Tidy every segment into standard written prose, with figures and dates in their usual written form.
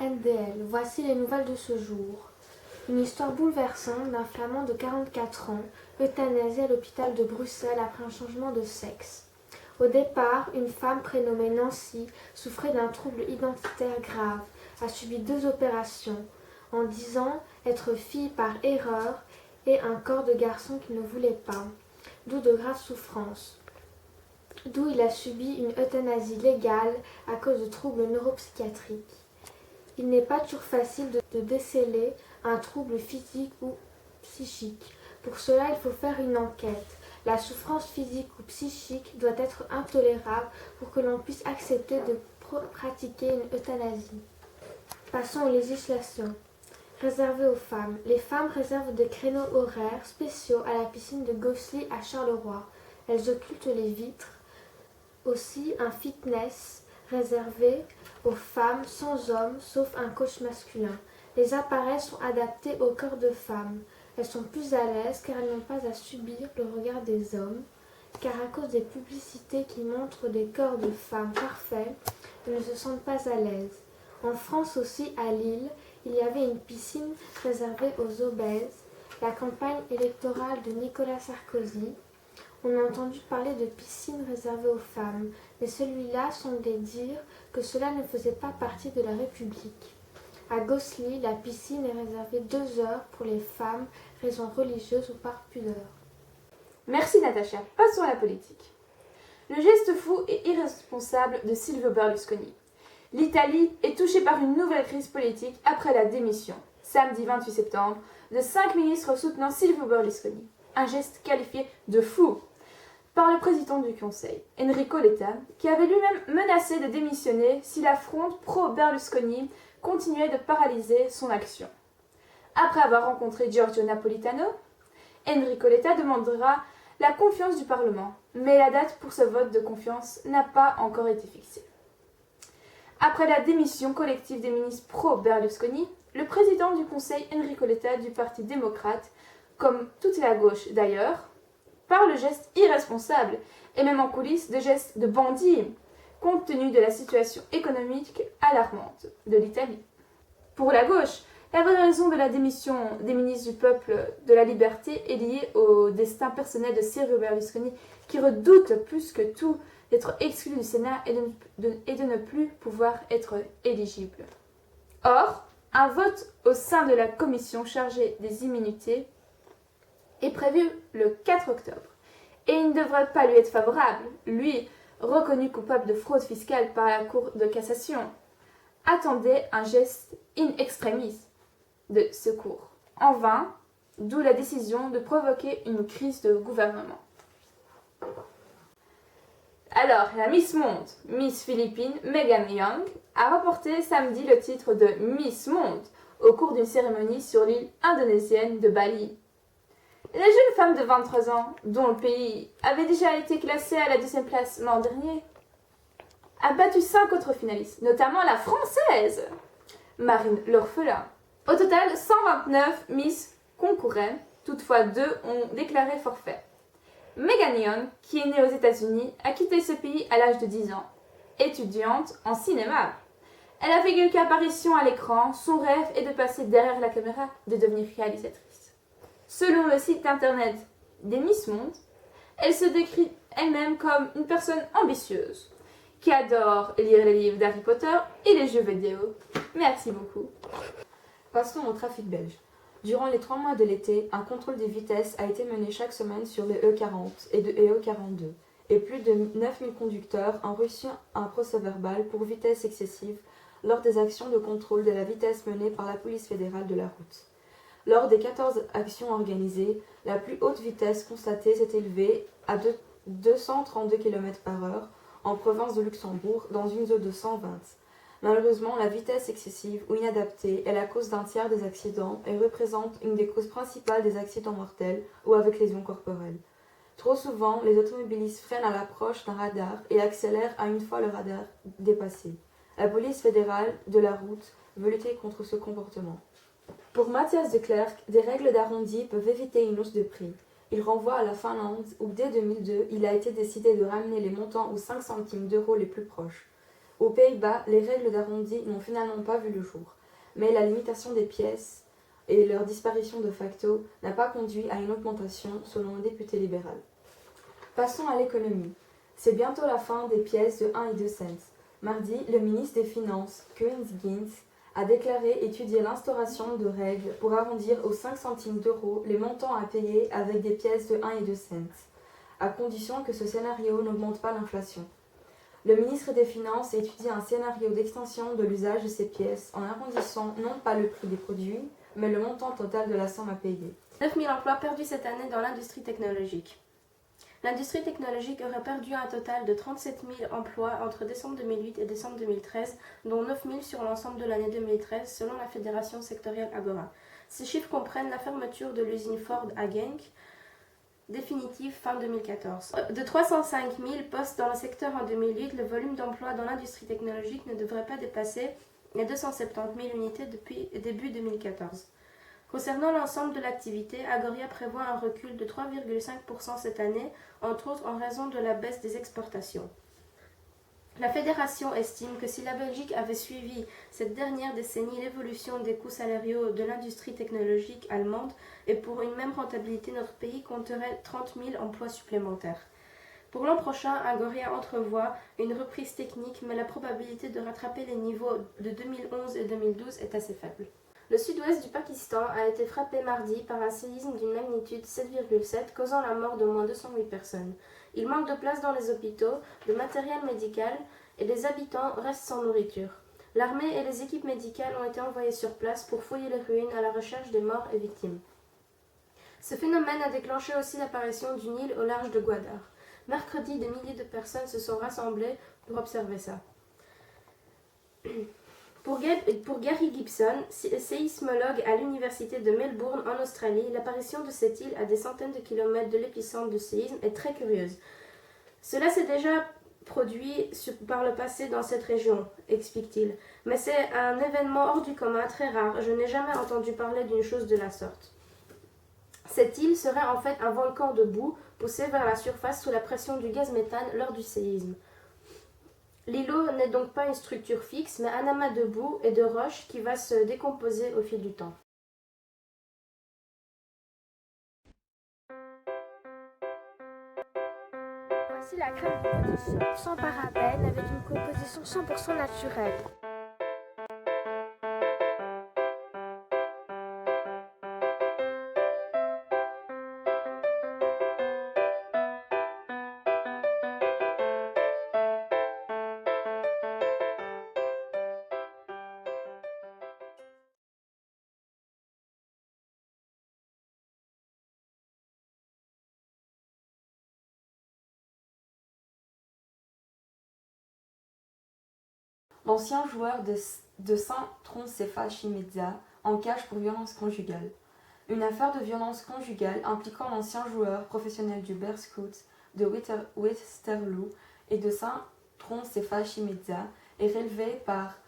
NDL, voici les nouvelles de ce jour. Une histoire bouleversante d'un Flamand de 44 ans, euthanasié à l'hôpital de Bruxelles après un changement de sexe. Au départ, une femme prénommée Nancy souffrait d'un trouble identitaire grave, a subi 2 opérations, en disant être fille par erreur et un corps de garçon qu'il ne voulait pas, d'où de graves souffrances. D'où il a subi une euthanasie légale à cause de troubles neuropsychiatriques. Il n'est pas toujours facile de déceler un trouble physique ou psychique. Pour cela, il faut faire une enquête. La souffrance physique ou psychique doit être intolérable pour que l'on puisse accepter de pratiquer une euthanasie. Passons aux législations. Réservées aux femmes. Les femmes réservent des créneaux horaires spéciaux à la piscine de Gosselies à Charleroi. Elles occultent les vitres. Aussi un fitness réservé aux femmes sans hommes sauf un coach masculin. Les appareils sont adaptés au corps de femmes. Elles sont plus à l'aise car elles n'ont pas à subir le regard des hommes, car à cause des publicités qui montrent des corps de femmes parfaits, elles ne se sentent pas à l'aise. En France aussi, à Lille, il y avait une piscine réservée aux obèses. La campagne électorale de Nicolas Sarkozy. On a entendu parler de piscines réservées aux femmes, mais celui-là semblait dire que cela ne faisait pas partie de la République. À Gosselies, la piscine est réservée 2 heures pour les femmes, raison religieuse ou par pudeur. Merci Natacha, passons à la politique. Le geste fou et irresponsable de Silvio Berlusconi. L'Italie est touchée par une nouvelle crise politique après la démission, samedi 28 septembre, de 5 ministres soutenant Silvio Berlusconi. Un geste qualifié de fou par le président du Conseil, Enrico Letta, qui avait lui-même menacé de démissionner si la fronde pro-Berlusconi continuait de paralyser son action. Après avoir rencontré Giorgio Napolitano, Enrico Letta demandera la confiance du Parlement, mais la date pour ce vote de confiance n'a pas encore été fixée. Après la démission collective des ministres pro-Berlusconi, le président du Conseil, Enrico Letta, du Parti démocrate, comme toute la gauche d'ailleurs, parle de gestes irresponsables et même en coulisses de gestes de bandits, compte tenu de la situation économique alarmante de l'Italie. Pour la gauche, la vraie raison de la démission des ministres du peuple de la liberté est liée au destin personnel de Silvio Berlusconi, qui redoute plus que tout d'être exclu du Sénat et de ne plus pouvoir être éligible. Or, un vote au sein de la commission chargée des immunités est prévu le 4 octobre. Et il ne devrait pas lui être favorable, lui, reconnu coupable de fraude fiscale par la Cour de cassation. Attendait un geste in extremis de secours. En vain, d'où la décision de provoquer une crise de gouvernement. Alors, la Miss Monde, Miss Philippines, Megan Young, a remporté samedi le titre de Miss Monde au cours d'une cérémonie sur l'île indonésienne de Bali. La jeune femme de 23 ans, dont le pays avait déjà été classé à la 2e place l'an dernier, a battu 5 autres finalistes, notamment la française, Marine L'Orphelin. Au total, 129 Miss concouraient, toutefois 2 ont déclaré forfait. Megan Young, qui est née aux États-Unis, a quitté ce pays à l'âge de 10 ans, étudiante en cinéma. Elle a fait quelques apparitions à l'écran, son rêve est de passer derrière la caméra, de devenir réalisatrice. Selon le site internet des Miss Monde, elle se décrit elle-même comme une personne ambitieuse, qui adore lire les livres d'Harry Potter et les jeux vidéo. Merci beaucoup. Passons au trafic belge. Durant les 3 mois de l'été, un contrôle des vitesses a été mené chaque semaine sur les E40 et de E42, et plus de 9000 conducteurs ont reçu un procès-verbal pour vitesse excessive lors des actions de contrôle de la vitesse menées par la police fédérale de la route. Lors des 14 actions organisées, la plus haute vitesse constatée s'est élevée à 232 km/h en province de Luxembourg dans une zone de 120. Malheureusement, la vitesse excessive ou inadaptée est la cause d'un tiers des accidents et représente une des causes principales des accidents mortels ou avec lésions corporelles. Trop souvent, les automobilistes freinent à l'approche d'un radar et accélèrent à une fois le radar dépassé. La police fédérale de la route veut lutter contre ce comportement. Pour Mathias de Klerk, des règles d'arrondi peuvent éviter une hausse de prix. Il renvoie à la Finlande où dès 2002, il a été décidé de ramener les montants aux 5 centimes d'euros les plus proches. Aux Pays-Bas, les règles d'arrondi n'ont finalement pas vu le jour, mais la limitation des pièces et leur disparition de facto n'a pas conduit à une augmentation selon le député libéral. Passons à l'économie. C'est bientôt la fin des pièces de 1 et 2 cents. Mardi, le ministre des Finances, Coens Gins, a déclaré étudier l'instauration de règles pour arrondir aux 5 centimes d'euros les montants à payer avec des pièces de 1 et 2 cents, à condition que ce scénario n'augmente pas l'inflation. Le ministre des Finances étudie un scénario d'extension de l'usage de ces pièces en arrondissant non pas le prix des produits, mais le montant total de la somme à payer. 9 000 emplois perdus cette année dans l'industrie technologique. L'industrie technologique aurait perdu un total de 37 000 emplois entre décembre 2008 et décembre 2013, dont 9 000 sur l'ensemble de l'année 2013, selon la fédération sectorielle Agora. Ces chiffres comprennent la fermeture de l'usine Ford à Genk, définitive fin 2014. De 305 000 postes dans le secteur en 2008, le volume d'emplois dans l'industrie technologique ne devrait pas dépasser les 270 000 unités depuis début 2014. Concernant l'ensemble de l'activité, Agoria prévoit un recul de 3,5% cette année, entre autres en raison de la baisse des exportations. La fédération estime que si la Belgique avait suivi cette dernière décennie l'évolution des coûts salariaux de l'industrie technologique allemande, et pour une même rentabilité, notre pays compterait 30 000 emplois supplémentaires. Pour l'an prochain, Agoria entrevoit une reprise technique, mais la probabilité de rattraper les niveaux de 2011 et 2012 est assez faible. Le sud-ouest du Pakistan a été frappé mardi par un séisme d'une magnitude 7,7 causant la mort d'au moins 208 personnes. Il manque de place dans les hôpitaux, de matériel médical et les habitants restent sans nourriture. L'armée et les équipes médicales ont été envoyées sur place pour fouiller les ruines à la recherche des morts et victimes. Ce phénomène a déclenché aussi l'apparition d'une île au large de Gwadar. Mercredi, des milliers de personnes se sont rassemblées pour observer ça. Pour Gary Gibson, séismologue à l'université de Melbourne en Australie, l'apparition de cette île à des centaines de kilomètres de l'épicentre du séisme est très curieuse. Cela s'est déjà produit par le passé dans cette région, explique-t-il, mais c'est un événement hors du commun, très rare. Je n'ai jamais entendu parler d'une chose de la sorte. Cette île serait en fait un volcan de boue poussé vers la surface sous la pression du gaz méthane lors du séisme. L'îlot n'est donc pas une structure fixe, mais un amas de boue et de roches qui va se décomposer au fil du temps. Voici la crème de condition sans parabènes avec une composition 100% naturelle. L'ancien joueur de Saint-Tron-Cephas-Chimedza en cage pour violence conjugale. Une affaire de violence conjugale impliquant l'ancien joueur professionnel du Bear Scouts de Westerlo et de Saint-Tron-Cephas-Chimedza est relevée par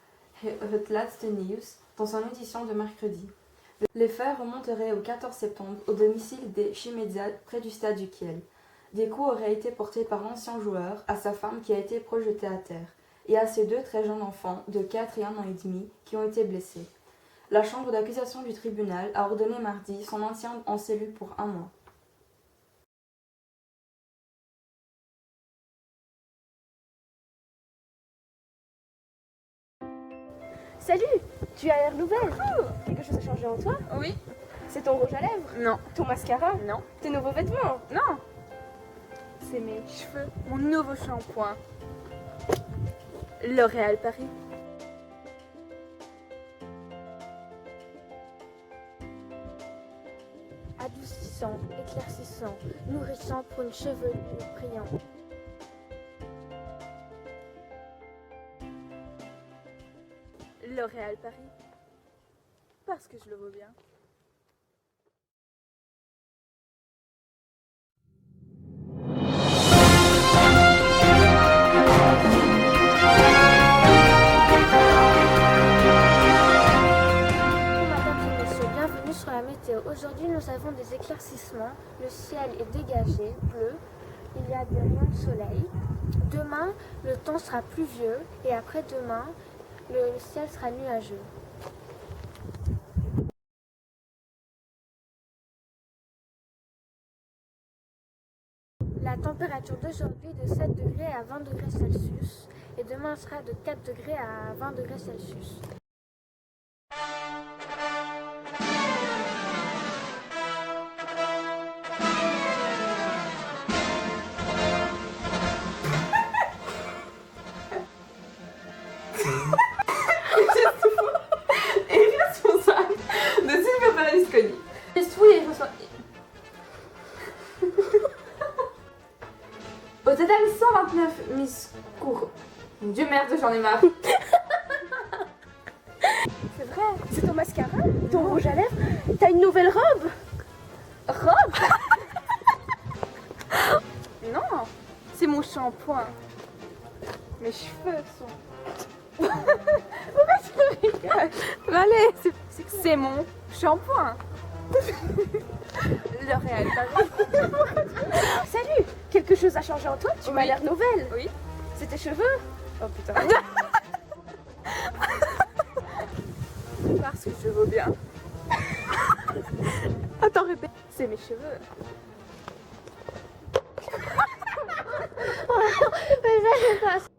Het Laatste Nieuws dans son édition de mercredi. Les faits remonteraient au 14 septembre au domicile des Chimedza près du stade du Kiel. Des coups auraient été portés par l'ancien joueur à sa femme qui a été projetée à terre, et à ses 2 très jeunes enfants de 4 et 1 an et demi qui ont été blessés. La chambre d'accusation du tribunal a ordonné mardi son maintien en cellule pour 1 mois. Salut, tu as l'air nouvelle. Quelque chose a changé en toi? Oui. C'est ton rouge à lèvres? Non. Ton mascara? Non. Tes nouveaux vêtements? Non. C'est mes Cheveux. Mon nouveau shampoing. L'Oréal Paris. Adoucissant, éclaircissant, nourrissant pour une chevelure brillante. L'Oréal Paris. Parce que je le vaux bien. Aujourd'hui, nous avons des éclaircissements. Le ciel est dégagé, bleu. il y a des rayons de soleil. Demain, le temps sera pluvieux et après-demain, le ciel sera nuageux. La température d'aujourd'hui est de 7 degrés à 20 degrés Celsius et demain sera de 4 degrés à 20 degrés Celsius. Irresponsable de Silvio Berlusconi. Geste fou et irresponsable. Au total, 129 Miss Cour. Mon Dieu merde, j'en ai marre. C'est vrai, c'est ton mascara, ton rouge à lèvres, t'as une nouvelle robe. Robe? Non, c'est mon shampoing. Mes cheveux sont... Pourquoi tu rigoles? Allez, c'est mon shampoing. L'Oréal Paris. Salut, quelque chose a changé en toi, tu m'as Oui. l'air nouvelle. Oui. C'est tes cheveux? Oh putain. Parce que je vaux bien. Attends, répète. C'est mes cheveux. Mais ça, c'est pas ça.